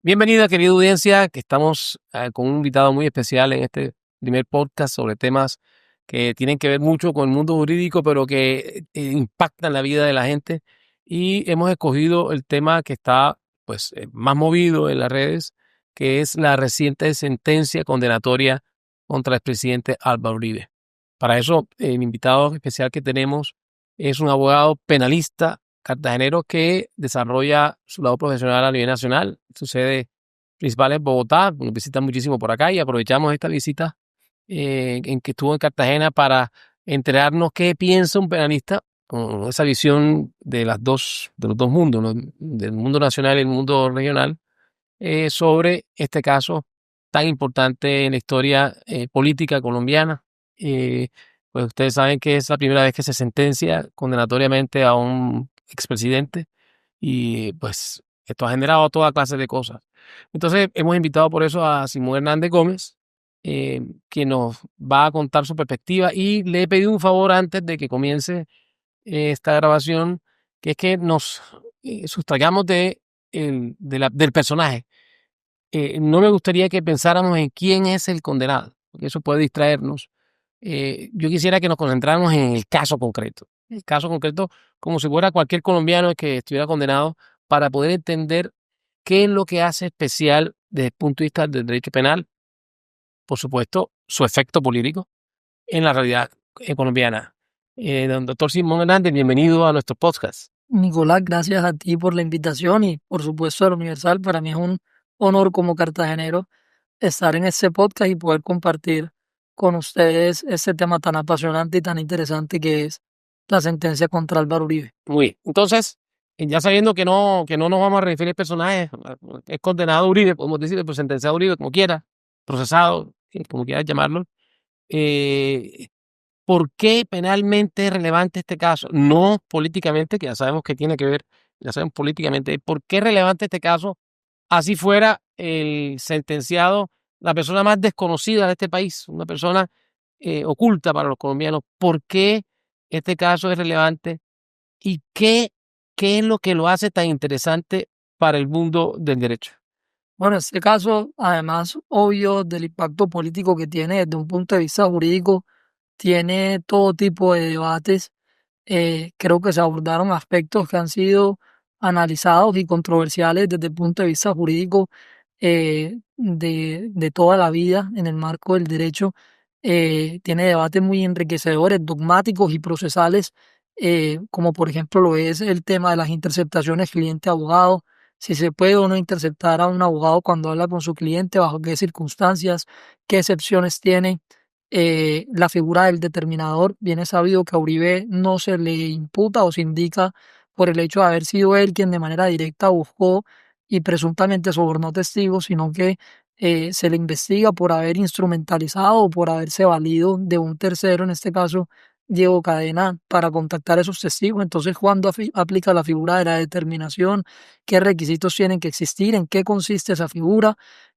Bienvenida, querida audiencia, que estamos con un invitado muy especial en este primer podcast sobre temas que tienen que ver mucho con el mundo jurídico, pero que impactan la vida de la gente. Y hemos escogido el tema que está más movido en las redes, que es la reciente sentencia condenatoria contra el expresidente Álvaro Uribe. Para eso, el invitado especial que tenemos es un abogado penalista cartagenero que desarrolla su labor profesional a nivel nacional. Su sede principal es Bogotá, nos visitan muchísimo por acá y aprovechamos esta visita en que estuvo en Cartagena para enterarnos qué piensa un penalista con esa visión de los dos mundos, ¿no? Del mundo nacional y el mundo regional, sobre este caso tan importante en la historia política colombiana. Eh, pues ustedes saben que es la primera vez que se sentencia condenatoriamente a un expresidente y pues esto ha generado toda clase de cosas. Entonces hemos invitado por eso a Simón Hernández Gómez, quien nos va a contar su perspectiva, y le he pedido un favor antes de que comience esta grabación, que es que nos sustraigamos del personaje. No me gustaría que pensáramos en quién es el condenado, porque eso puede distraernos. Yo quisiera que nos concentráramos en el caso concreto. El caso concreto, como si fuera cualquier colombiano que estuviera condenado, para poder entender qué es lo que hace especial desde el punto de vista del derecho penal, por supuesto, su efecto político en la realidad colombiana. Don doctor Simón Hernández, bienvenido a nuestro podcast. Nicolás, gracias a ti por la invitación y por supuesto a la Universal. Para mí es un honor como cartagenero estar en este podcast y poder compartir con ustedes este tema tan apasionante y tan interesante que es la sentencia contra Álvaro Uribe. Muy bien. Entonces, ya sabiendo que no nos vamos a referir al personaje, es condenado Uribe, podemos decir, pues sentenciado Uribe, como quiera, procesado, como quieras llamarlo. eh, ¿Por qué penalmente es relevante este caso? No políticamente, que ya sabemos que tiene que ver, ya sabemos políticamente, ¿por qué es relevante este caso? Así fuera el sentenciado, la persona más desconocida de este país, una persona oculta para los colombianos. ¿Por qué este caso es relevante? ¿Y qué es lo que lo hace tan interesante para el mundo del derecho? Bueno, este caso, además, obvio del impacto político que tiene desde un punto de vista jurídico, tiene todo tipo de debates. Creo que se abordaron aspectos que han sido analizados y controversiales desde el punto de vista jurídico de toda la vida en el marco del derecho. Tiene debates muy enriquecedores, dogmáticos y procesales, como por ejemplo lo es el tema de las interceptaciones cliente-abogado, si se puede o no interceptar a un abogado cuando habla con su cliente, bajo qué circunstancias, qué excepciones tiene. La figura del determinador, bien es sabido que a Uribe no se le imputa o se indica por el hecho de haber sido él quien de manera directa buscó y presuntamente sobornó testigos, sino que se le investiga por haber instrumentalizado o por haberse valido de un tercero, en este caso Diego Cadena, para contactar a esos testigos. Entonces, cuando aplica la figura de la determinación, qué requisitos tienen que existir, en qué consiste esa figura,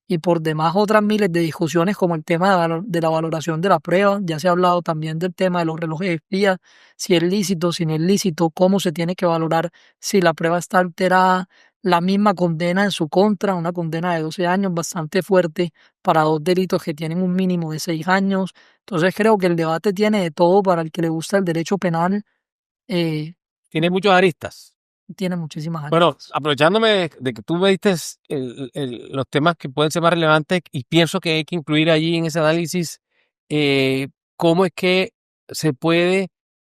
y por demás otras miles de discusiones como el tema de la valoración de la prueba. Ya se ha hablado también del tema de los relojes espías, si es lícito, si no es lícito, cómo se tiene que valorar si la prueba está alterada, la misma condena en su contra, una condena de 12 años bastante fuerte para dos delitos que tienen un mínimo de 6 años. Entonces creo que el debate tiene de todo para el que le gusta el derecho penal, eh, Tiene muchos aristas. tiene muchísimas Bueno, aristas. aprovechándome de que tú me diste los temas que pueden ser más relevantes, y pienso que hay que incluir allí en ese análisis cómo es que se puede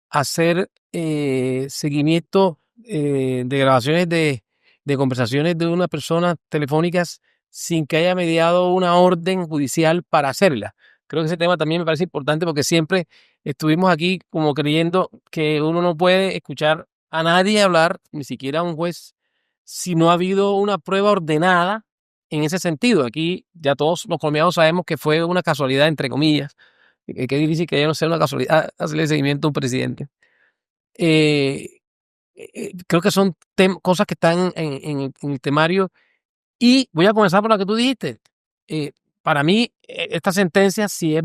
hacer seguimiento de grabaciones de conversaciones de una persona telefónicas sin que haya mediado una orden judicial para hacerla. Creo que ese tema también me parece importante, porque siempre estuvimos aquí como creyendo que uno no puede escuchar a nadie hablar, ni siquiera a un juez, si no ha habido una prueba ordenada en ese sentido. Aquí ya todos los colombianos sabemos que fue una casualidad, entre comillas. Qué difícil que haya no sea una casualidad hacerle seguimiento a un presidente. Eh, Creo que son cosas que están en el temario. Y voy a comenzar por lo que tú dijiste. Eh, para mí, esta sentencia, si es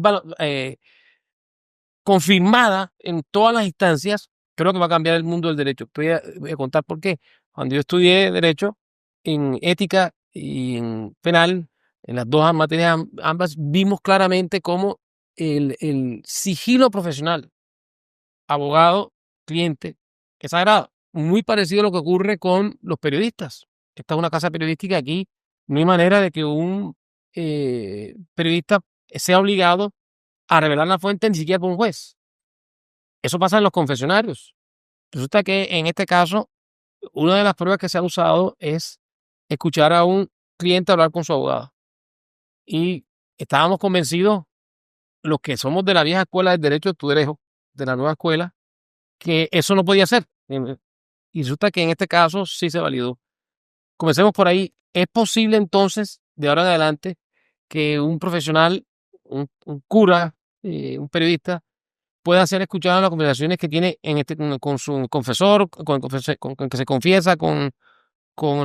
confirmada en todas las instancias, creo que va a cambiar el mundo del derecho. Voy a contar por qué. Cuando yo estudié Derecho, en ética, y en penal, en las dos materias ambas, vimos claramente cómo el sigilo profesional, abogado, cliente, es sagrado. Muy parecido a lo que ocurre con los periodistas. Esta es una casa periodística, aquí no hay manera de que un periodista sea obligado a revelar la fuente ni siquiera por un juez. Eso pasa en los confesionarios. Resulta que en este caso, una de las pruebas que se ha usado es escuchar a un cliente hablar con su abogado. Y estábamos convencidos, los que somos de la vieja escuela del derecho, tú eres de la nueva escuela, que eso no podía ser. Y resulta que en este caso sí se validó. Comencemos por ahí. ¿Es posible entonces, de ahora en adelante, que un profesional, un cura, un periodista, pueda ser escuchado en las conversaciones que tiene con su confesor, con que se confiesa, con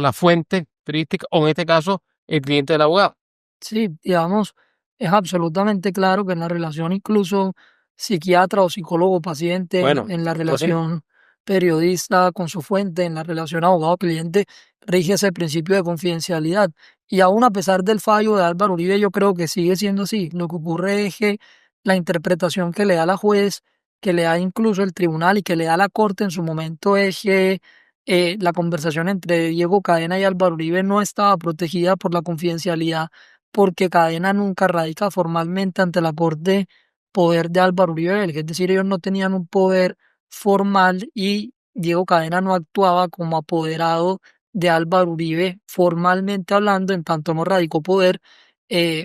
la fuente periodística, o en este caso, el cliente del abogado? Sí, digamos, es absolutamente claro que en la relación incluso psiquiatra o psicólogo-paciente, Bueno, en la pues sí. relación periodista con su fuente, en la relación abogado-cliente, rige ese principio de confidencialidad. Y aún a pesar del fallo de Álvaro Uribe, yo creo que sigue siendo así. Lo que ocurre es que la interpretación que le da la juez, que le da incluso el tribunal y que le da la corte en su momento es que la conversación entre Diego Cadena y Álvaro Uribe no estaba protegida por la confidencialidad porque Cadena nunca radica formalmente ante la Corte poder de Álvaro Uribe Vélez, es decir, ellos no tenían un poder formal y Diego Cadena no actuaba como apoderado de Álvaro Uribe formalmente hablando, en tanto no radicó poder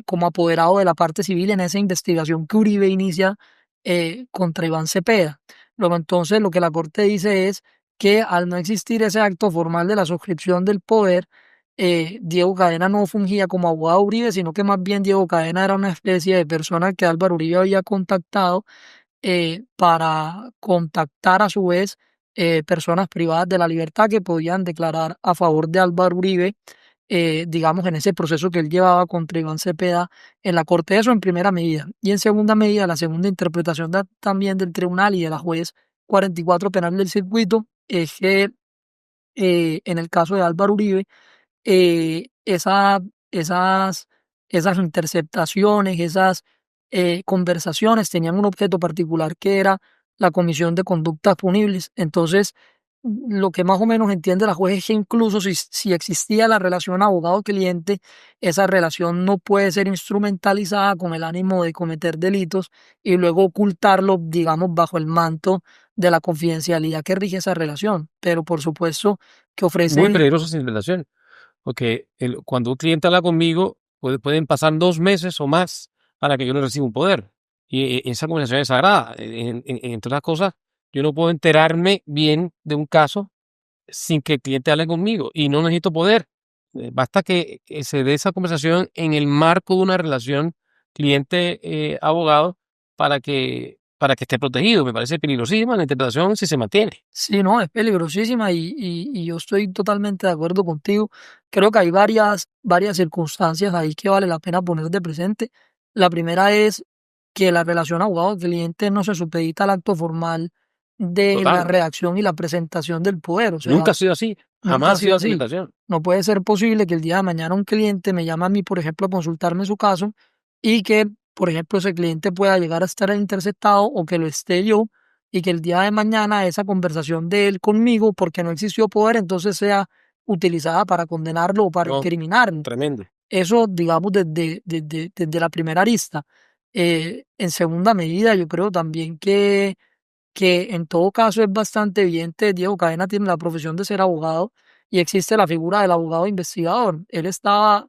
como apoderado de la parte civil en esa investigación que Uribe inicia contra Iván Cepeda. Luego entonces lo que la Corte dice es que al no existir ese acto formal de la suscripción del poder, Diego Cadena no fungía como abogado Uribe, sino que más bien Diego Cadena era una especie de persona que Álvaro Uribe había contactado para contactar a su vez personas privadas de la libertad que podían declarar a favor de Álvaro Uribe, digamos, en ese proceso que él llevaba contra Iván Cepeda en la Corte. Eso en primera medida. Y en segunda medida, la segunda interpretación también del tribunal y de la juez 44 penal del circuito es que en el caso de Álvaro Uribe, eh, esa, esas, esas interceptaciones, esas conversaciones tenían un objeto particular que era la comisión de conductas punibles. Entonces, lo que más o menos entiende la juez es que incluso si existía la relación abogado-cliente, esa relación no puede ser instrumentalizada con el ánimo de cometer delitos y luego ocultarlo, digamos, bajo el manto de la confidencialidad que rige esa relación. Pero por supuesto que Muy ofrece. peligrosa esa interpretación, porque cuando un cliente habla conmigo, pueden pasar 2 meses o más para que yo le reciba un poder. Y esa conversación es sagrada. Entre otras cosas, yo no puedo enterarme bien de un caso sin que el cliente hable conmigo y no necesito poder. Basta que se dé esa conversación en el marco de una relación cliente-abogado para que esté protegido. Me parece peligrosísima la interpretación si se mantiene. Sí, no, es peligrosísima y yo estoy totalmente de acuerdo contigo. Creo que hay varias circunstancias ahí que vale la pena poner de presente. La primera es que la relación abogado-cliente no se supedita al acto formal de la Total. redacción y la presentación del poder. O Nunca sea, ha sido así. nunca Jamás ha ha sido sido esa así. interpretación. No puede ser posible que el día de mañana un cliente me llame a mí, por ejemplo, a consultarme su caso y que, por ejemplo, ese cliente pueda llegar a estar interceptado o que lo esté yo y que el día de mañana esa conversación de él conmigo, porque no existió poder, entonces sea utilizada para condenarlo o para No, incriminarlo. tremendo. Eso, digamos, desde la primera arista. En segunda medida, yo creo también que en todo caso es bastante evidente, Diego Cadena tiene la profesión de ser abogado y existe la figura del abogado investigador. Él estaba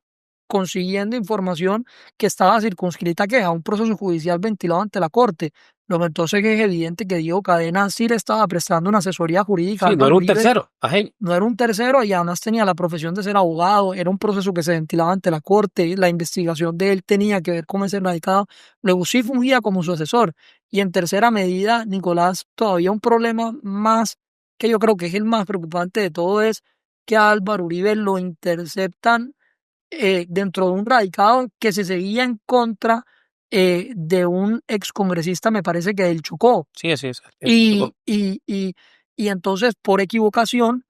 consiguiendo información que estaba circunscrita que a un proceso judicial ventilado ante la Corte. Luego entonces que es evidente que Diego Cadena sí le estaba prestando una asesoría jurídica a Sí, no Álvaro era un Uribe, tercero, ajeno. no era un tercero y además tenía la profesión de ser abogado, era un proceso que se ventilaba ante la corte, la investigación de él tenía que ver cómo ese radicado, luego sí fungía como su asesor. Y en tercera medida, Nicolás, todavía un problema más que yo creo que es el más preocupante de todo es que a Álvaro Uribe lo interceptan dentro de un radicado que se seguía en contra de un excongresista, me parece que del Chocó. Sí, así es. Y, y, y, y entonces, por equivocación,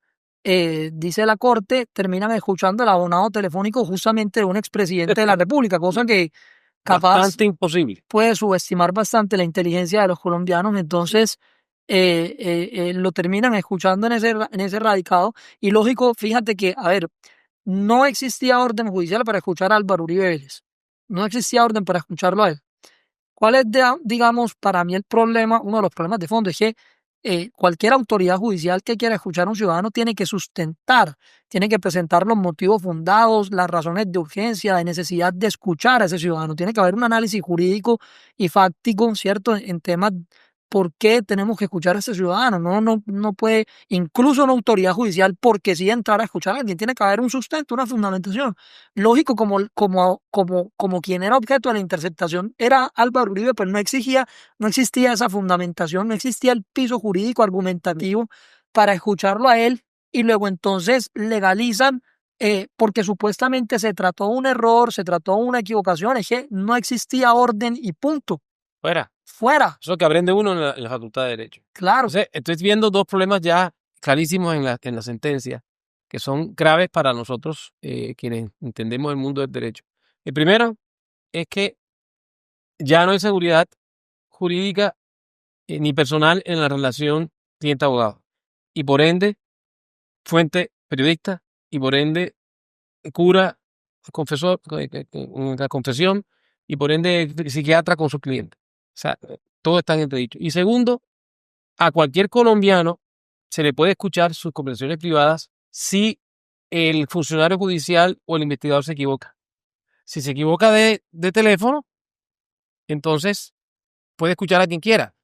dice la Corte, terminan escuchando el abonado telefónico justamente de un expresidente de la República, cosa que capaz Bastante imposible. puede subestimar bastante la inteligencia de los colombianos. Entonces lo terminan escuchando en ese radicado. Y lógico, fíjate que, a ver, no existía orden judicial para escuchar a Álvaro Uribe Vélez. No existía orden para escucharlo a él. ¿Cuál es, digamos, para mí el problema? Uno de los problemas de fondo es que cualquier autoridad judicial que quiera escuchar a un ciudadano tiene que sustentar, tiene que presentar los motivos fundados, las razones de urgencia, de necesidad de escuchar a ese ciudadano. Tiene que haber un análisis jurídico y fáctico, ¿cierto? En temas por qué tenemos que escuchar a ese ciudadano. No puede, incluso una autoridad judicial, porque si entrar a escuchar a alguien, tiene que haber un sustento, una fundamentación. Lógico, como quien era objeto de la interceptación era Álvaro Uribe, pues no existía esa fundamentación, no existía el piso jurídico argumentativo para escucharlo a él, y luego entonces legalizan porque supuestamente se trató de un error, se trató de una equivocación. Es que no existía orden y punto. Fuera. Eso que aprende uno en la Facultad de Derecho. Claro. Entonces, estoy viendo dos problemas ya clarísimos en la sentencia, que son graves para nosotros, quienes entendemos el mundo del derecho. El primero es que ya no hay seguridad jurídica ni personal en la relación cliente-abogado. Y por ende, fuente periodista, y por ende, cura, confesor, la confesión, y por ende, psiquiatra con su cliente. O sea, todo está en entredicho. Y segundo, a cualquier colombiano se le puede escuchar sus conversaciones privadas si el funcionario judicial o el investigador se equivoca. Si se equivoca de teléfono, entonces puede escuchar a quien quiera.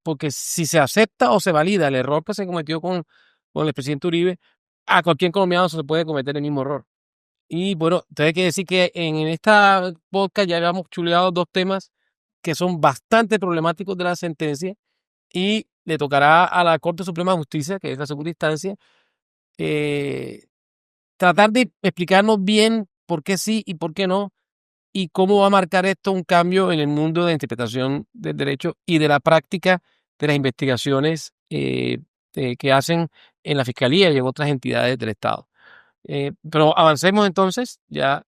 Porque si se acepta o se valida el error que se cometió con el presidente Uribe, a cualquier colombiano se le puede cometer el mismo error. Y bueno, tengo que decir que en esta podcast ya habíamos chuleado dos temas que son bastante problemáticos de la sentencia, y le tocará a la Corte Suprema de Justicia, que es la segunda instancia, tratar de explicarnos bien por qué sí y por qué no, y cómo va a marcar esto un cambio en el mundo de la interpretación del derecho y de la práctica de las investigaciones que hacen en la Fiscalía y en otras entidades del Estado. Pero avancemos entonces. Ya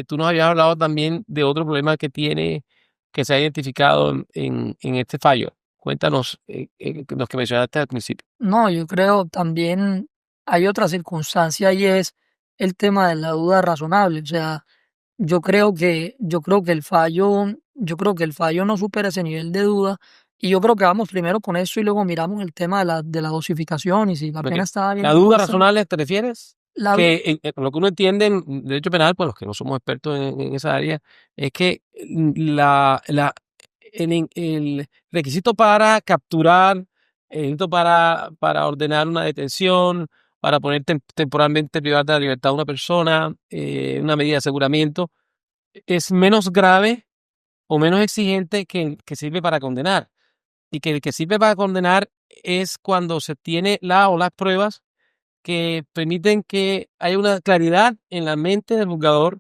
tú nos habías hablado también de otro problema que se ha identificado en este fallo. Cuéntanos los que mencionaste al principio. No, yo creo también hay otra circunstancia, y es el tema de la duda razonable. O sea, yo creo que el fallo no supera ese nivel de duda, y yo creo que vamos primero con eso y luego miramos el tema de la dosificación y si la pena estaba bien ¿La duda impuesta. razonable te refieres? La- Que lo que uno entiende en derecho penal, pues los que no somos expertos en esa área, es que el requisito para capturar, el requisito para ordenar una detención, para poner temporalmente privada de la libertad a una persona, una medida de aseguramiento, es menos grave o menos exigente que el que sirve para condenar. Y que el que sirve para condenar es cuando se tiene la o las pruebas que permiten que haya una claridad en la mente del juzgador,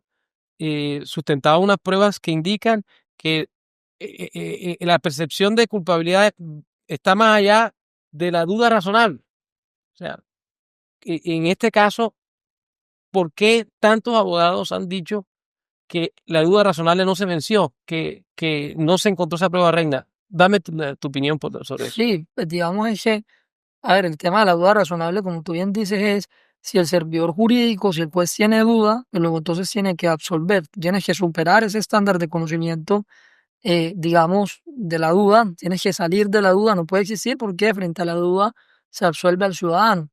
sustentado en unas pruebas que indican que la percepción de culpabilidad está más allá de la duda razonable. O sea, en este caso, ¿por qué tantos abogados han dicho que la duda razonable no se venció, que no se encontró esa prueba reina? Dame tu opinión sobre eso. sí, pues digamos ese. A ver, el tema de la duda razonable, como tú bien dices, es si el servidor jurídico, si el juez tiene duda, pues luego entonces tiene que absolver, tienes que superar ese estándar de conocimiento, digamos, de la duda, tienes que salir de la duda, no puede existir porque frente a la duda se absuelve al ciudadano.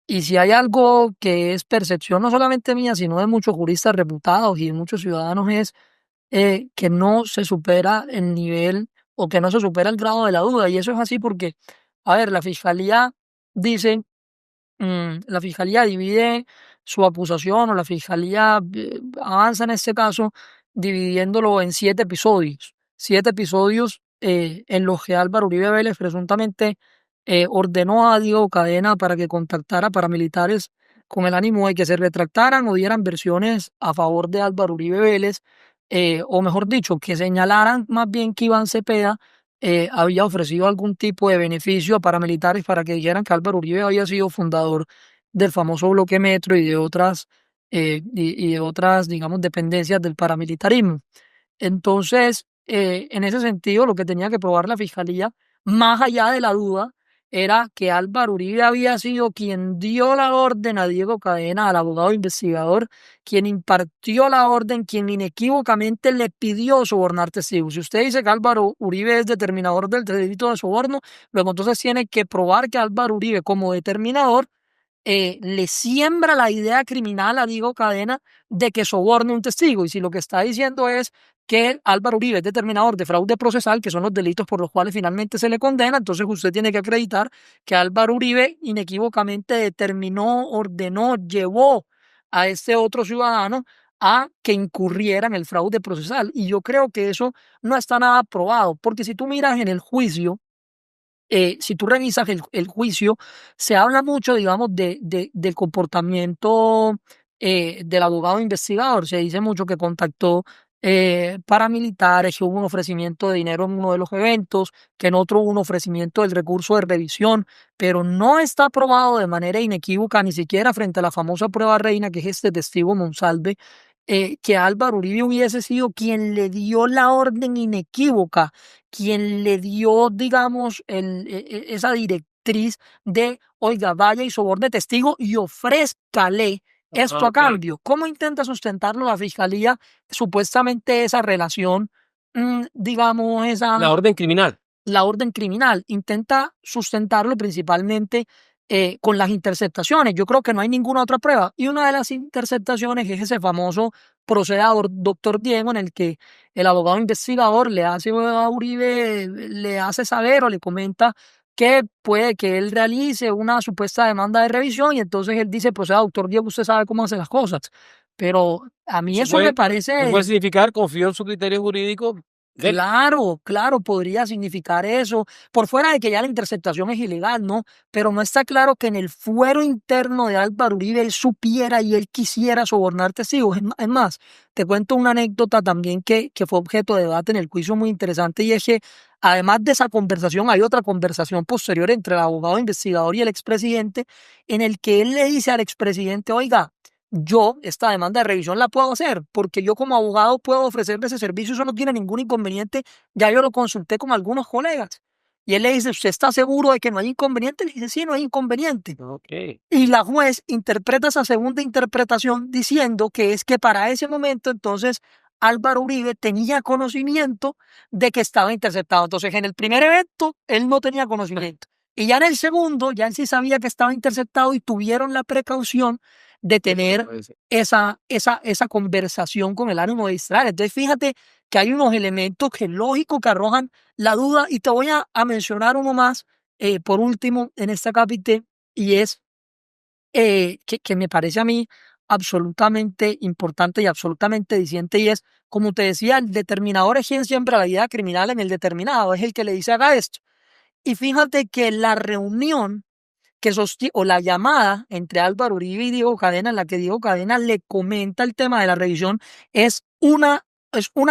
Y si hay algo que es percepción no solamente mía, sino de muchos juristas reputados y de muchos ciudadanos, es que no se supera el nivel o que no se supera el grado de la duda. Y eso es así porque, a ver, la fiscalía dice, la fiscalía divide su acusación, o la fiscalía avanza en este caso dividiéndolo en 7 episodios. 7 episodios en los que Álvaro Uribe Vélez presuntamente ordenó a Diego Cadena para que contactara paramilitares con el ánimo de que se retractaran o dieran versiones a favor de Álvaro Uribe Vélez, o mejor dicho, que señalaran más bien que Iván Cepeda había ofrecido algún tipo de beneficio a paramilitares para que dijeran que Álvaro Uribe había sido fundador del famoso bloque Metro y de otras, digamos, dependencias del paramilitarismo. Entonces, en ese sentido, lo que tenía que probar la fiscalía, más allá de la duda, era que Álvaro Uribe había sido quien dio la orden a Diego Cadena, al abogado investigador, quien impartió la orden, quien inequívocamente le pidió sobornar testigos. Si usted dice que Álvaro Uribe es determinador del delito de soborno, luego entonces tiene que probar que Álvaro Uribe, como determinador, le siembra la idea criminal a Diego Cadena de que soborne un testigo. Y si lo que está diciendo es que Álvaro Uribe es determinador de fraude procesal, que son los delitos por los cuales finalmente se le condena, entonces usted tiene que acreditar que Álvaro Uribe inequívocamente determinó, ordenó, llevó a este otro ciudadano a que incurriera en el fraude procesal. Y yo creo que eso no está nada probado, porque si tú miras en el juicio, si tú revisas el juicio, se habla mucho, digamos, del comportamiento del abogado investigador. Se dice mucho que contactó paramilitares, que hubo un ofrecimiento de dinero en uno de los eventos, que en otro hubo un ofrecimiento del recurso de revisión, pero no está probado de manera inequívoca, ni siquiera frente a la famosa prueba reina, que es este testigo Monsalve, que Álvaro Uribe hubiese sido quien le dio la orden inequívoca, quien le dio, digamos, esa directriz de, oiga, vaya y soborne testigo y ofrézcale esto a cambio. ¿Cómo intenta sustentarlo la fiscalía? Supuestamente esa relación, digamos, La orden criminal. la orden criminal. Intenta sustentarlo principalmente con las interceptaciones. Yo creo que no hay ninguna otra prueba. Y una de las interceptaciones es ese famoso procedador, doctor Diego, en el que el abogado investigador le hace a Uribe, le hace saber o le comenta que puede que él realice una supuesta demanda de revisión y entonces él dice, pues doctor Diego, usted sabe cómo hace las cosas. Pero a mí eso me parece... puede significar, confío en su criterio jurídico. Claro, claro, podría significar eso, por fuera de que ya la interceptación es ilegal, ¿no? Pero no está claro que en el fuero interno de Álvaro Uribe él supiera y él quisiera sobornar testigos. Es más, te cuento una anécdota también que fue objeto de debate en el juicio muy interesante y es que además de esa conversación hay otra conversación posterior entre el abogado investigador y el expresidente en el que él le dice al expresidente, oiga, yo esta demanda de revisión la puedo hacer porque yo como abogado puedo ofrecerle ese servicio, eso no tiene ningún inconveniente, ya yo lo consulté con algunos colegas. Y él le dice, ¿usted está seguro de que no hay inconveniente? Le dice, sí, no hay inconveniente. Okay. Y la juez interpreta esa segunda interpretación diciendo que es que para ese momento entonces Álvaro Uribe tenía conocimiento de que estaba interceptado. Entonces en el primer evento él no tenía conocimiento. Y ya en el segundo, ya él sí sabía que estaba interceptado y tuvieron la precaución de tener esa conversación con el ánimo de distraer. Entonces fíjate que hay unos elementos que lógico que arrojan la duda y te voy a mencionar uno más por último en esta capítulo y es que me parece a mí absolutamente importante y absolutamente diciente y es, como te decía, el determinador es quien siembra la idea criminal en el determinado, es el que le dice haga esto. Y fíjate que la reunión o la llamada entre Álvaro Uribe y Diego Cadena, en la que Diego Cadena le comenta el tema de la revisión, es una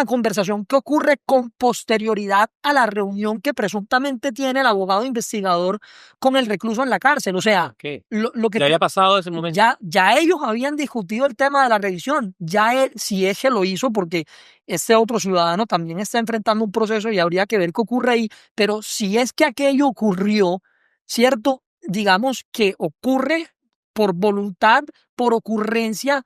conversación que ocurre con posterioridad a la reunión que presuntamente tiene el abogado investigador con el recluso en la cárcel. O sea, lo que ya había pasado ese momento. Ya ellos habían discutido el tema de la revisión. Ya él, si es que lo hizo, porque este otro ciudadano también está enfrentando un proceso y habría que ver qué ocurre ahí. Pero si es que aquello ocurrió, ¿cierto? Digamos que ocurre por voluntad, por ocurrencia,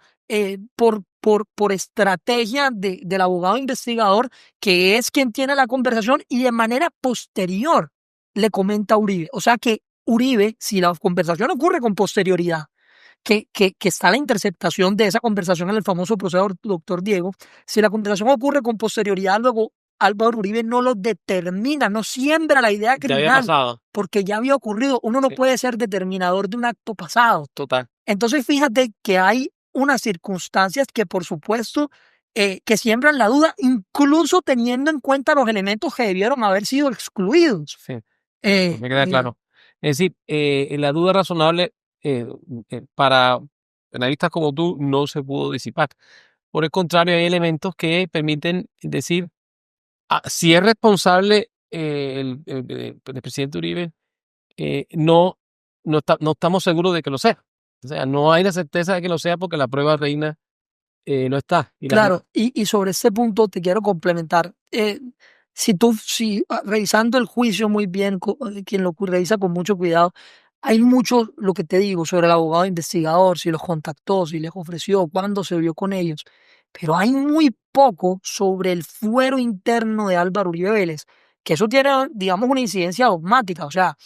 por estrategia del abogado investigador, que es quien tiene la conversación y de manera posterior le comenta a Uribe. O sea que Uribe, si la conversación ocurre con posterioridad, que está la interceptación de esa conversación en el famoso proceso doctor Diego, si la conversación ocurre con posterioridad, luego Álvaro Uribe no lo determina, no siembra la idea criminal, porque ya había ocurrido. Uno no puede ser determinador de un acto pasado. Total. Entonces fíjate que hay unas circunstancias que por supuesto que siembran la duda, incluso teniendo en cuenta los elementos que debieron haber sido excluidos. Sí, me queda claro. Es decir, la duda razonable para analistas como tú no se pudo disipar. Por el contrario, hay elementos que permiten decir, si es responsable el presidente Uribe, no estamos seguros de que lo sea. O sea, no hay la certeza de que lo sea porque la prueba reina no está. Y Claro, y sobre este punto te quiero complementar. Si revisando el juicio muy bien, quien lo revisa con mucho cuidado, hay mucho, lo que te digo, sobre el abogado investigador, si los contactó, si les ofreció, cuándo se vio con ellos, pero hay muy poco sobre el fuero interno de Álvaro Uribe Vélez, que eso tiene, digamos, una incidencia dogmática, o sea,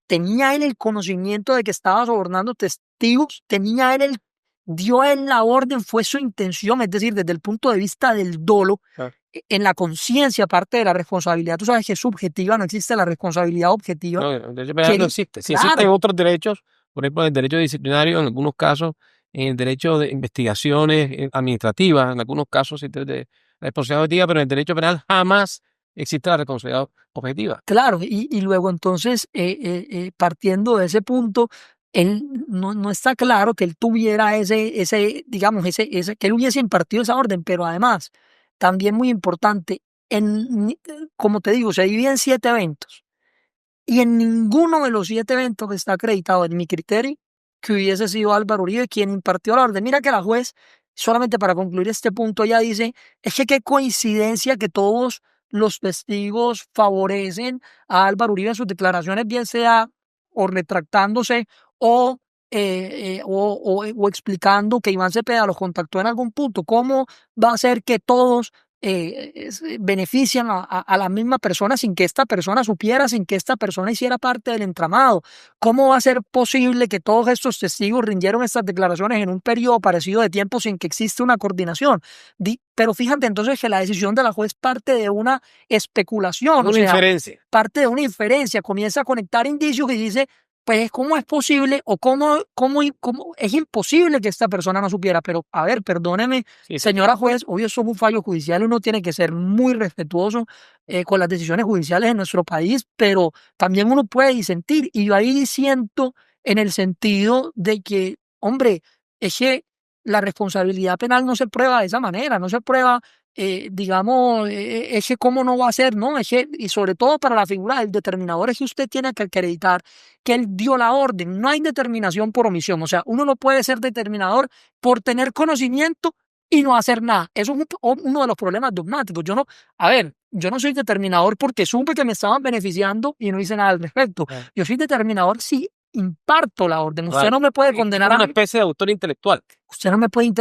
tenía él el conocimiento de que estaba sobornando testigos, dio él la orden, fue su intención, es decir, desde el punto de vista del dolo, en la conciencia, aparte de la responsabilidad, tú sabes que es subjetiva, no existe la responsabilidad objetiva. no, el derecho penal no existe. Sí Claro. existen otros derechos, por ejemplo, el derecho disciplinario en algunos casos, en el derecho de investigaciones administrativas, en algunos casos existe de responsabilidad objetiva, pero en el derecho penal jamás existe la responsabilidad objetiva. Claro, y luego entonces, partiendo de ese punto, él no está claro que él tuviera digamos, que él hubiese impartido esa orden, pero además, también muy importante, como te digo, se divide en 7 eventos, y en ninguno de los 7 eventos está acreditado, en mi criterio, que hubiese sido Álvaro Uribe quien impartió la orden. Mira que la juez, solamente para concluir este punto, ella dice, es que qué coincidencia que todos los testigos favorecen a Álvaro Uribe en sus declaraciones, bien sea o retractándose o, o explicando que Iván Cepeda los contactó en algún punto. ¿Cómo va a ser que todos benefician a la misma persona sin que esta persona supiera, sin que esta persona hiciera parte del entramado? ¿Cómo va a ser posible que todos estos testigos rindieron estas declaraciones en un periodo parecido de tiempo sin que exista una coordinación? Pero fíjate entonces que la decisión de la juez parte de una especulación, Una inferencia. parte de una inferencia, comienza a conectar indicios y dice, pues, ¿cómo es posible o cómo es imposible que esta persona no supiera? Pero, a ver, perdóneme, Sí, señora juez, obvio, somos un fallo judicial, uno tiene que ser muy respetuoso con las decisiones judiciales en nuestro país, pero también uno puede disentir. Y yo ahí siento en el sentido de que, hombre, es que la responsabilidad penal no se prueba de esa manera, no se prueba, digamos, es que cómo no va a ser, ¿no? Es que, y sobre todo para la figura del determinador, es que usted tiene que acreditar que él dio la orden, no hay determinación por omisión, o sea, uno no puede ser determinador por tener conocimiento y no hacer nada. Eso es uno de los problemas dogmáticos. Yo no soy determinador porque supe que me estaban beneficiando y no hice nada al respecto. Yo soy determinador si imparto la orden. Usted no me puede condenar una especie de autor intelectual. Usted no me puede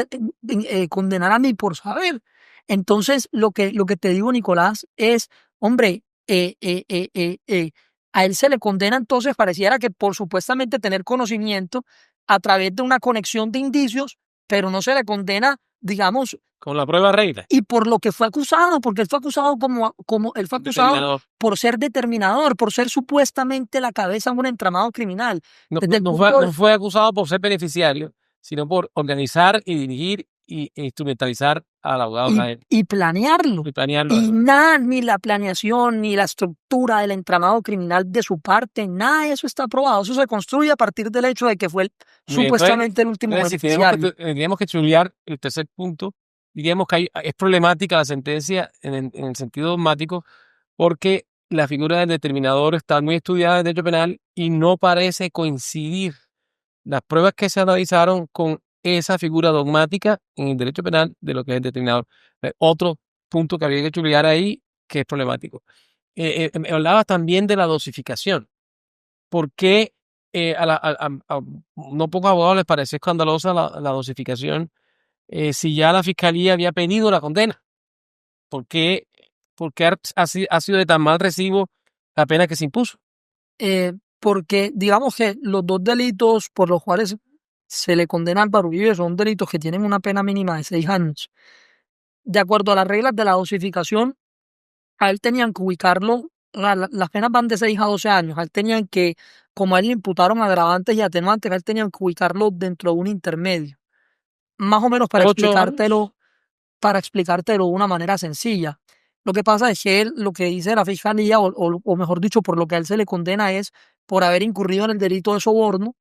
condenar a mí por saber. Entonces, lo que te digo, Nicolás, es, hombre, a él se le condena entonces, pareciera que por supuestamente tener conocimiento a través de una conexión de indicios, pero no se le condena, digamos, con la prueba reina. Y por lo que fue acusado, porque él fue acusado él fue acusado por ser determinador, por ser supuestamente la cabeza de un entramado criminal. No fue acusado por ser beneficiario, sino por organizar y dirigir e instrumentalizar al abogado Jaén. Y planearlo. Y nada, ni la planeación, ni la estructura del entramado criminal de su parte, nada de eso está probado. Eso se construye a partir del hecho de que fue supuestamente el último beneficiario. Tendríamos que chulear el tercer punto. Diríamos que es problemática la sentencia en el sentido dogmático porque la figura del determinador está muy estudiada en derecho penal y no parece coincidir las pruebas que se analizaron con esa figura dogmática en el derecho penal de lo que es el determinador. Otro punto que habría que chulear ahí que es problemático. Me hablabas también de la dosificación. ¿Por qué a no pocos abogados les parece escandalosa la dosificación si ya la fiscalía había pedido la condena? ¿Por qué ha sido de tan mal recibo la pena que se impuso? Porque digamos que los dos delitos por los cuales se le condena a Álvaro Uribe son delitos que tienen una pena mínima de 6 años. De acuerdo a las reglas de la dosificación, a él tenían que ubicarlo, las penas van de 6 a 12 años, a él tenían que, como a él le imputaron agravantes y atenuantes, a él tenían que ubicarlo dentro de un intermedio. Más o menos para explicártelo de una manera sencilla. Lo que pasa es que él, lo que dice la fiscalía, o mejor dicho, por lo que a él se le condena es por haber incurrido en el delito de soborno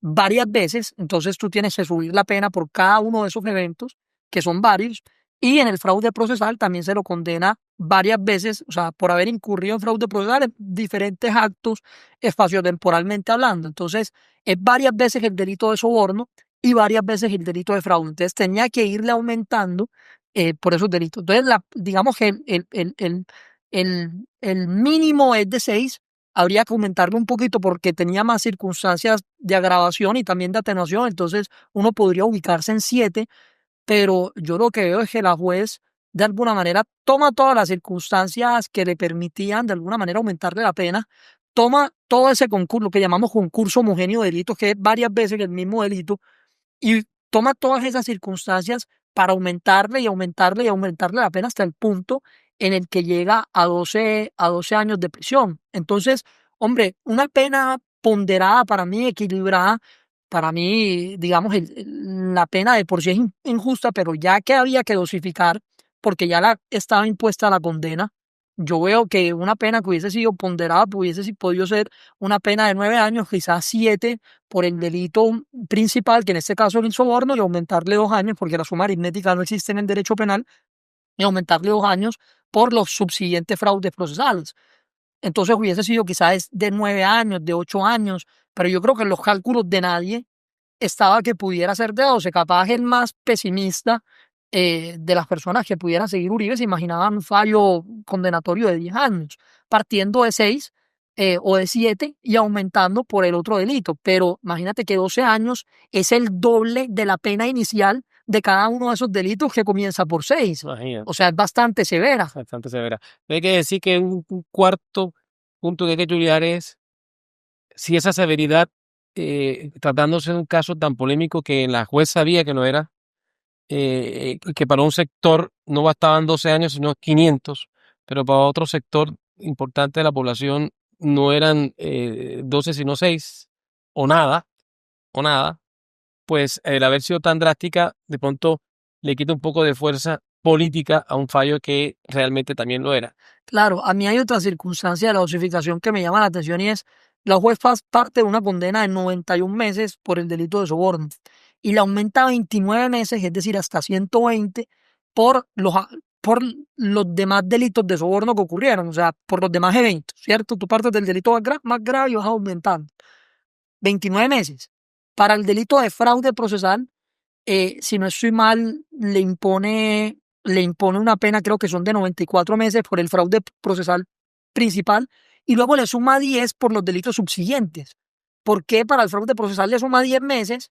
varias veces. Entonces tú tienes que subir la pena por cada uno de esos eventos, que son varios, Y en el fraude procesal también se lo condena varias veces, o sea, por haber incurrido en fraude procesal en diferentes actos espaciotemporalmente hablando. Entonces, es varias veces el delito de soborno y varias veces el delito de fraude. Entonces, tenía que irle aumentando por esos delitos. Entonces, digamos que el mínimo es de 6, habría que aumentarlo un poquito porque tenía más circunstancias de agravación y también de atenuación. Entonces, uno podría ubicarse en 7, pero yo lo que veo es que la juez de alguna manera toma todas las circunstancias que le permitían de alguna manera aumentarle la pena, toma todo ese concurso, lo que llamamos concurso homogéneo de delitos, que es varias veces el mismo delito, y toma todas esas circunstancias para aumentarle y aumentarle y aumentarle la pena hasta el punto en el que llega a 12 años de prisión. Entonces, hombre, una pena ponderada para mí, equilibrada, para mí, digamos, la pena de por sí es injusta, pero ya que había que dosificar, porque ya estaba impuesta la condena, yo veo que una pena que hubiese sido ponderada hubiese podido ser una pena de 9 años, quizás 7, por el delito principal, que en este caso es el soborno, y aumentarle 2 años, porque la suma aritmética no existe en el derecho penal, y aumentarle 2 años por los subsiguientes fraudes procesales. Entonces hubiese sido quizás de 9 años, de 8 años, pero yo creo que en los cálculos de nadie estaba que pudiera ser de 12. Capaz el más pesimista de las personas que pudieran seguir Uribe se imaginaban un fallo condenatorio de 10 años, partiendo de 6 o de 7 y aumentando por el otro delito. Pero imagínate que 12 años es el doble de la pena inicial de cada uno de esos delitos que comienza por 6. Imagínate, O sea, es bastante severa. bastante severa. Hay que decir que un cuarto punto que hay que estudiar es si esa severidad, tratándose de un caso tan polémico que la juez sabía que no era, que para un sector no bastaban 12 años, sino 500, pero para otro sector importante de la población no eran 12, sino 6, o nada, o nada, pues el haber sido tan drástica, de pronto le quita un poco de fuerza política a un fallo que realmente también lo era. Claro, a mí hay otra circunstancia de la dosificación que me llama la atención y es la juez parte de una condena de 91 meses por el delito de soborno y la aumenta a 29 meses, es decir, hasta 120 por por los demás delitos de soborno que ocurrieron, o sea, por los demás eventos, ¿cierto? Tú partes del delito más grave y vas aumentando. 29 meses. Para el delito de fraude procesal, si no estoy mal, le impone una pena, creo que son de 94 meses por el fraude procesal principal, y luego le suma 10 por los delitos subsiguientes. ¿Por qué para el fraude procesal le suma 10 meses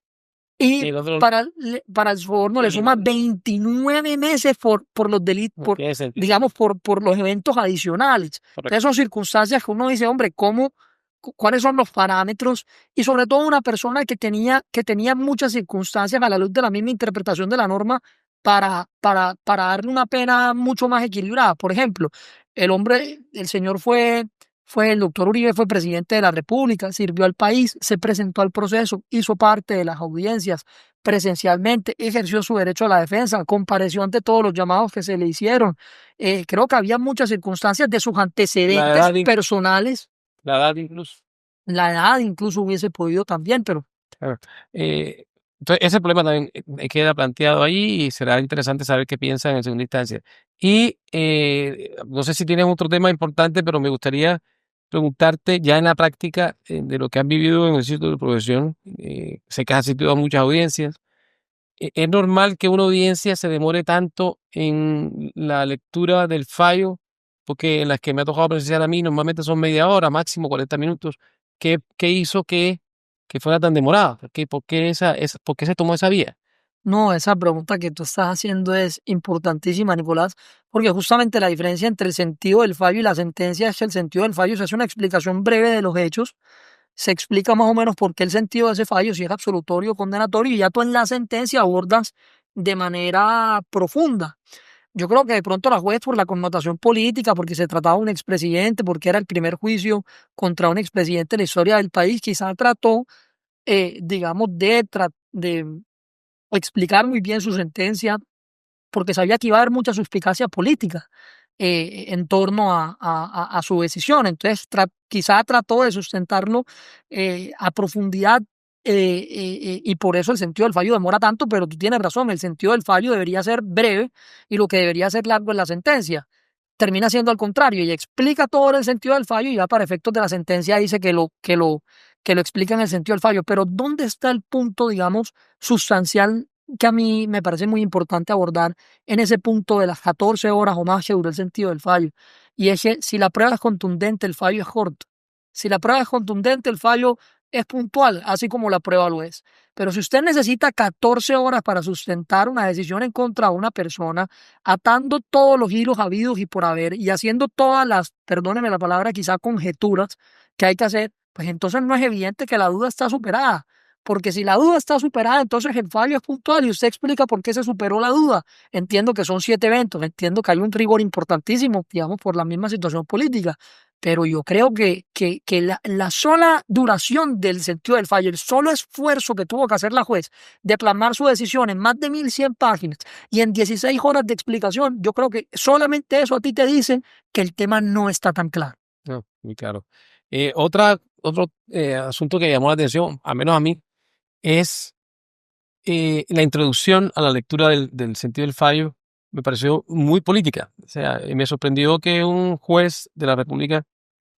y Y el otro para el soborno le suma 29 meses por los delitos, no tiene sentido. digamos, por los eventos adicionales? Correcto. Entonces son circunstancias que uno dice, hombre, ¿cuáles son los parámetros? Y sobre todo una persona que tenía muchas circunstancias a la luz de la misma interpretación de la norma para darle una pena mucho más equilibrada. Por ejemplo, el señor el doctor Uribe fue presidente de la República, sirvió al país, se presentó al proceso, hizo parte de las audiencias presencialmente, ejerció su derecho a la defensa, compareció ante todos los llamados que se le hicieron. Creo que había muchas circunstancias de sus antecedentes personales. La edad incluso. La edad incluso hubiese podido también, pero Claro. Entonces, ese problema también queda planteado ahí y será interesante saber qué piensan en segunda instancia. Y no sé si tienes otro tema importante, pero me gustaría preguntarte ya en la práctica de lo que has vivido en el sitio de profesión. Sé que has asistido a muchas audiencias. ¿Es normal que una audiencia se demore tanto en la lectura del fallo? Porque en las que me ha tocado presenciar a mí normalmente son media hora, máximo 40 minutos. ¿Qué hizo que fuera tan demorada? ¿Por qué se tomó esa vía? no, esa pregunta que tú estás haciendo es importantísima, Nicolás, porque justamente la diferencia entre el sentido del fallo y la sentencia es que el sentido del fallo se hace una explicación breve de los hechos, se explica más o menos por qué el sentido de ese fallo, si es absolutorio o condenatorio, y ya tú en la sentencia abordas de manera profunda. Yo creo que de pronto la juez, por la connotación política, porque se trataba de un expresidente, porque era el primer juicio contra un expresidente de la historia del país, quizá trató, digamos, de explicar muy bien su sentencia, porque sabía que iba a haber mucha suspicacia política en torno a su decisión. Entonces, quizá trató de sustentarlo a profundidad y por eso el sentido del fallo demora tanto, pero tú tienes razón, el sentido del fallo debería ser breve y lo que debería ser largo es la sentencia. Termina siendo al contrario y explica todo el sentido del fallo y ya para efectos de la sentencia dice que lo explica en el sentido del fallo. Pero ¿dónde está el punto, digamos, sustancial que a mí me parece muy importante abordar en ese punto de las 14 horas o más que dura el sentido del fallo? Y es que si la prueba es contundente, el fallo es corto. Si la prueba es contundente, el fallo es puntual, así como la prueba lo es. Pero si usted necesita 14 horas para sustentar una decisión en contra de una persona, atando todos los hilos habidos y por haber y haciendo todas las, perdóneme la palabra, quizá conjeturas que hay que hacer, pues entonces no es evidente que la duda está superada. Porque si la duda está superada, entonces el fallo es puntual y usted explica por qué se superó la duda. Entiendo que son 7 eventos, entiendo que hay un rigor importantísimo, digamos, por la misma situación política, pero yo creo que la sola duración del sentido del fallo, el solo esfuerzo que tuvo que hacer la juez de plasmar su decisión en más de 1.100 páginas y en 16 horas de explicación, yo creo que solamente eso a ti te dice que el tema no está tan claro. No, muy claro. Otro asunto que llamó la atención, al menos a mí, es la introducción a la lectura del sentido del fallo. Me pareció muy política. O sea, me sorprendió que un juez de la República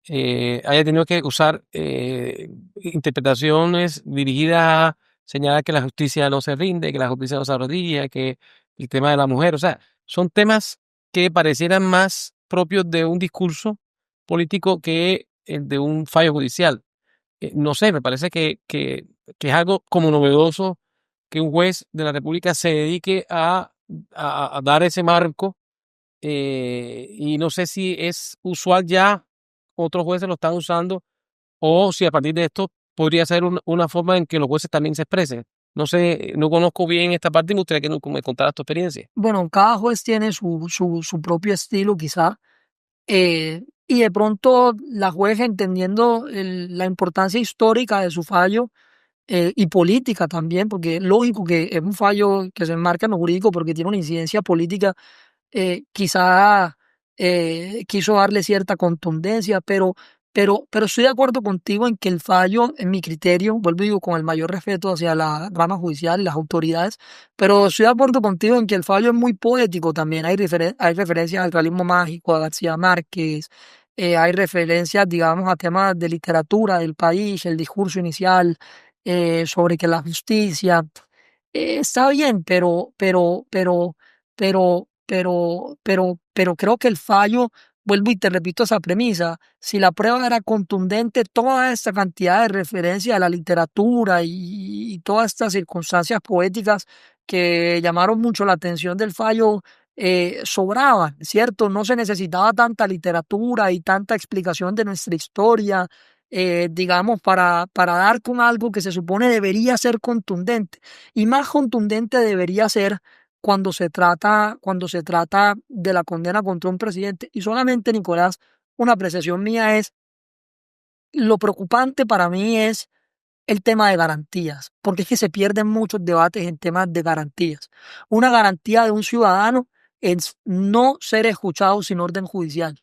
haya tenido que usar interpretaciones dirigidas a señalar que la justicia no se rinde, que la justicia no se arrodilla, que el tema de la mujer. O sea, son temas que parecieran más propios de un discurso político que el de un fallo judicial. No sé, me parece que es algo como novedoso que un juez de la República se dedique a dar ese marco, y no sé si es usual ya, otros jueces lo están usando, o si a partir de esto podría ser una forma en que los jueces también se expresen. No sé, no conozco bien esta parte y me gustaría que me contaras tu experiencia. Bueno, cada juez tiene su propio estilo quizá, y de pronto la juez entendiendo la importancia histórica de su fallo, y política también, porque es lógico que es un fallo que se enmarca en lo jurídico porque tiene una incidencia política, quizá quiso darle cierta contundencia, pero estoy de acuerdo contigo en que el fallo, en mi criterio, vuelvo y digo con el mayor respeto hacia la rama judicial y las autoridades, pero estoy de acuerdo contigo en que el fallo es muy poético también. Hay referencias al realismo mágico, a García Márquez, hay referencias, digamos, a temas de literatura del país, el discurso inicial sobre que la justicia está bien, pero creo que el fallo, vuelvo y te repito esa premisa, si la prueba era contundente, toda esta cantidad de referencias a la literatura y todas estas circunstancias poéticas que llamaron mucho la atención del fallo, sobraban, ¿cierto? No se necesitaba tanta literatura y tanta explicación de nuestra historia, digamos, para dar con algo que se supone debería ser contundente. Y más contundente debería ser cuando se trata de la condena contra un presidente. Y solamente, Nicolás, una apreciación mía es, lo preocupante para mí es el tema de garantías, porque es que se pierden muchos debates en temas de garantías. Una garantía de un ciudadano es no ser escuchado sin orden judicial.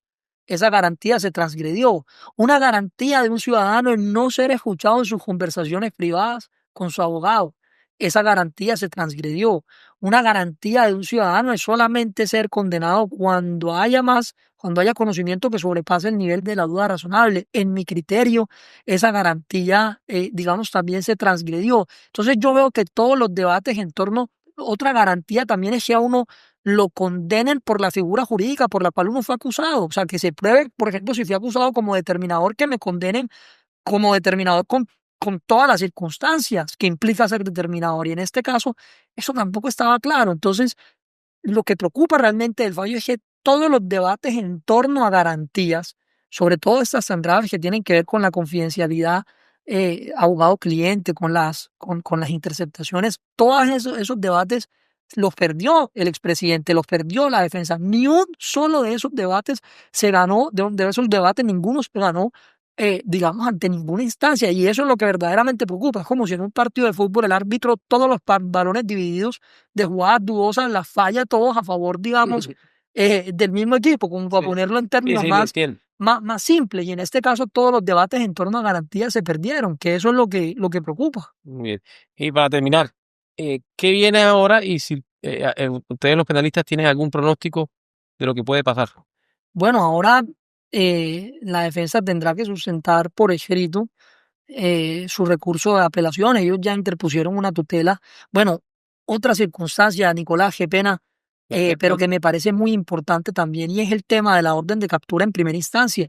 Esa garantía se transgredió. Una garantía de un ciudadano es no ser escuchado en sus conversaciones privadas con su abogado. Esa garantía se transgredió. Una garantía de un ciudadano es solamente ser condenado cuando haya conocimiento que sobrepase el nivel de la duda razonable. En mi criterio, esa garantía, digamos, también se transgredió. Entonces yo veo que todos los debates en torno, otra garantía también es que a uno lo condenen por la figura jurídica por la cual uno fue acusado. O sea, que se pruebe, por ejemplo, si fui acusado como determinador, que me condenen como determinador con todas las circunstancias que implica ser determinador. Y en este caso, eso tampoco estaba claro. Entonces, lo que preocupa realmente del fallo es que todos los debates en torno a garantías, sobre todo estas tan graves que tienen que ver con la confidencialidad abogado-cliente, con las interceptaciones, todos esos debates los perdió el expresidente, los perdió la defensa. Ni un solo de esos debates se ganó, de esos debates ninguno se ganó, digamos, ante ninguna instancia. Y eso es lo que verdaderamente preocupa. Es como si en un partido de fútbol el árbitro, todos los balones divididos de jugadas dudosas, las falla todos a favor, digamos, del mismo equipo, como para Sí. ponerlo en Sí, términos sí, lo entiendo. más simples. Y en este caso todos los debates en torno a garantías se perdieron, que eso es lo que preocupa. Muy bien. Y para terminar, ¿qué viene ahora? Y si ustedes los penalistas tienen algún pronóstico de lo que puede pasar. Bueno, ahora la defensa tendrá que sustentar por escrito su recurso de apelación. Ellos ya interpusieron una tutela. Bueno, otra circunstancia, Nicolás, qué pena, pero que me parece muy importante también, y es el tema de la orden de captura en primera instancia.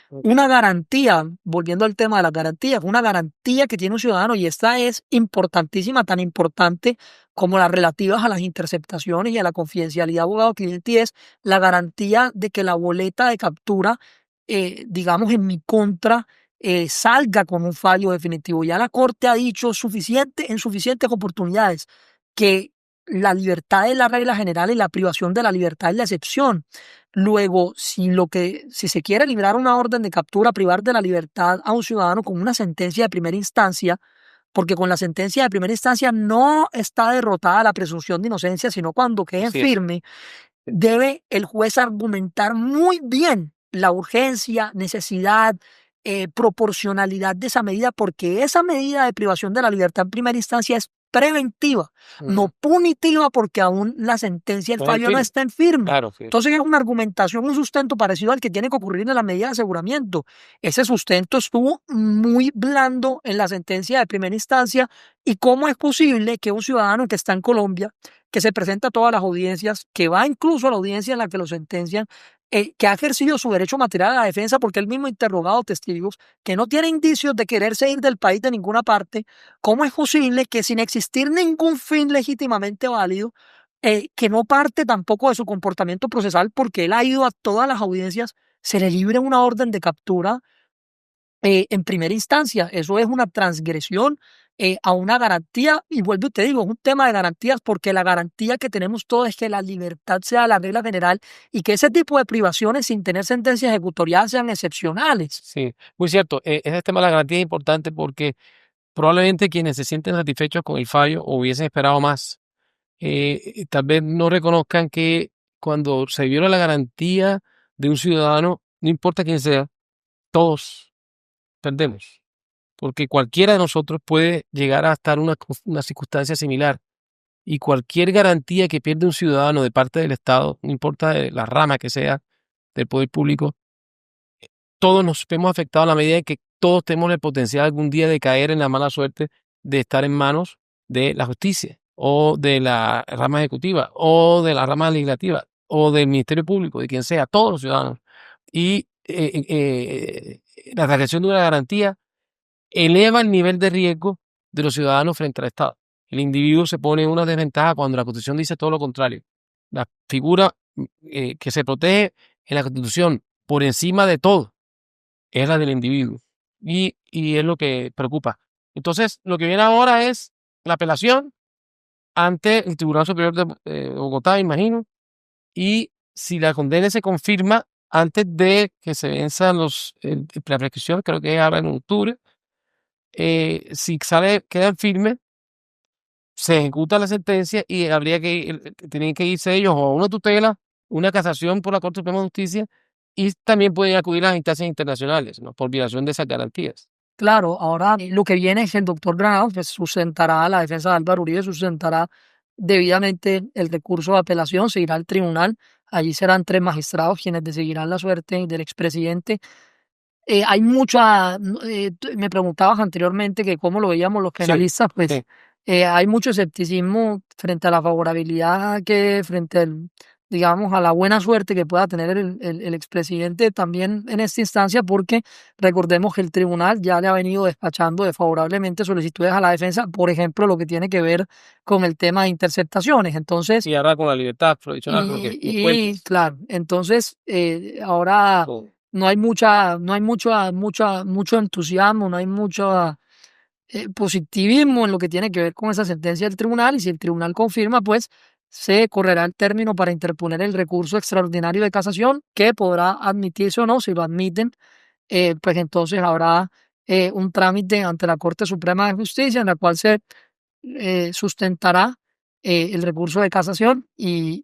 Una garantía, volviendo al tema de las garantías, una garantía que tiene un ciudadano, y esta es importantísima, tan importante como las relativas a las interceptaciones y a la confidencialidad abogado-cliente, y es la garantía de que la boleta de captura, digamos, en mi contra, salga con un fallo definitivo. Ya la Corte ha dicho en suficientes oportunidades que la libertad es la regla general y la privación de la libertad es la excepción. Luego, si se quiere librar una orden de captura, privar de la libertad a un ciudadano con una sentencia de primera instancia, porque con la sentencia de primera instancia no está derrotada la presunción de inocencia, sino cuando quede Así es. firme, debe el juez argumentar muy bien la urgencia, necesidad, proporcionalidad de esa medida, porque esa medida de privación de la libertad en primera instancia es preventiva, no punitiva, porque aún la sentencia, el No es el fallo no firme. está en firme. Claro, sí. Entonces es una argumentación, un sustento parecido al que tiene que ocurrir en la medida de aseguramiento. Ese sustento estuvo muy blando en la sentencia de primera instancia. ¿Y cómo es posible que un ciudadano que está en Colombia, que se presenta a todas las audiencias, que va incluso a la audiencia en la que lo sentencian, que ha ejercido su derecho material a la defensa porque él mismo ha interrogado testigos, que no tiene indicios de quererse ir del país de ninguna parte, cómo es posible que sin existir ningún fin legítimamente válido, que no parte tampoco de su comportamiento procesal porque él ha ido a todas las audiencias, se le libre una orden de captura en primera instancia? Eso es una transgresión a una garantía, y vuelvo y te digo, es un tema de garantías, porque la garantía que tenemos todos es que la libertad sea la regla general y que ese tipo de privaciones sin tener sentencia ejecutorial sean excepcionales. Sí, muy cierto. Ese tema de la garantía es importante porque probablemente quienes se sienten satisfechos con el fallo o hubiesen esperado más, tal vez no reconozcan que cuando se viola la garantía de un ciudadano, no importa quién sea, todos perdemos. Porque cualquiera de nosotros puede llegar a estar en una circunstancia similar. Y cualquier garantía que pierde un ciudadano de parte del Estado, no importa de la rama que sea del poder público, todos nos vemos afectados a la medida de que todos tenemos el potencial algún día de caer en la mala suerte de estar en manos de la justicia o de la rama ejecutiva o de la rama legislativa o del Ministerio Público, de quien sea, todos los ciudadanos. Y la transgresión de una garantía eleva el nivel de riesgo de los ciudadanos frente al Estado. El individuo se pone en una desventaja cuando la Constitución dice todo lo contrario. La figura que se protege en la Constitución por encima de todo es la del individuo. Y es lo que preocupa. Entonces, lo que viene ahora es la apelación ante el Tribunal Superior de Bogotá, imagino, y si la condena se confirma antes de que se venzan la prescripción, creo que es ahora en octubre, si quedan firmes, se ejecuta la sentencia y tienen que irse ellos o a una tutela, una casación por la Corte Suprema de Justicia, y también pueden acudir a las instancias internacionales, ¿no?, por violación de esas garantías. Claro, ahora lo que viene es que el doctor Granados pues, sustentará, la defensa de Álvaro Uribe sustentará debidamente el recurso de apelación, se irá al tribunal, allí serán 3 magistrados quienes decidirán la suerte del expresidente. Hay mucha, me preguntabas anteriormente que cómo lo veíamos los Sí, penalistas, pues sí. hay mucho escepticismo frente a la favorabilidad frente al, digamos, a la buena suerte que pueda tener el expresidente también en esta instancia, porque recordemos que el tribunal ya le ha venido despachando desfavorablemente solicitudes a la defensa, por ejemplo, lo que tiene que ver con el tema de interceptaciones. Entonces, Y ahora con la libertad provisional, porque los puentes. claro, entonces ahora Todo. no hay mucho entusiasmo, no hay mucho positivismo en lo que tiene que ver con esa sentencia del tribunal, y si el tribunal confirma, pues se correrá el término para interponer el recurso extraordinario de casación, que podrá admitirse o no. Si lo admiten, pues entonces habrá un trámite ante la Corte Suprema de Justicia en la cual se sustentará el recurso de casación y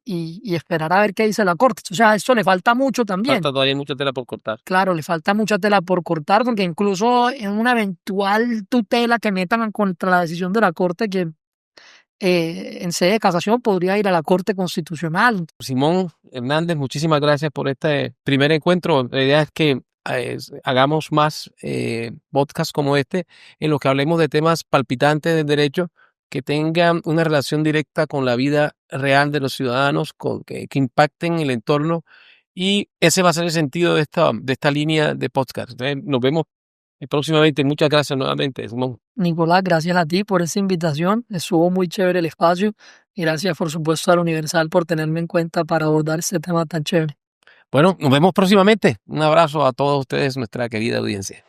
esperar a ver qué dice la Corte. O sea, eso le falta mucho también. Falta todavía mucha tela por cortar. Claro, le falta mucha tela por cortar, porque incluso en una eventual tutela que metan contra la decisión de la Corte, que en sede de casación podría ir a la Corte Constitucional. Simón Hernández, muchísimas gracias por este primer encuentro. La idea es que hagamos más podcasts como este, en los que hablemos de temas palpitantes del derecho, que tengan una relación directa con la vida real de los ciudadanos, que impacten el entorno. Y ese va a ser el sentido de esta línea de podcast. Nos vemos próximamente. Muchas gracias nuevamente, Simón. Nicolás, gracias a ti por esta invitación. Estuvo muy chévere el espacio. Y gracias, por supuesto, a la Universal por tenerme en cuenta para abordar este tema tan chévere. Bueno, nos vemos próximamente. Un abrazo a todos ustedes, nuestra querida audiencia.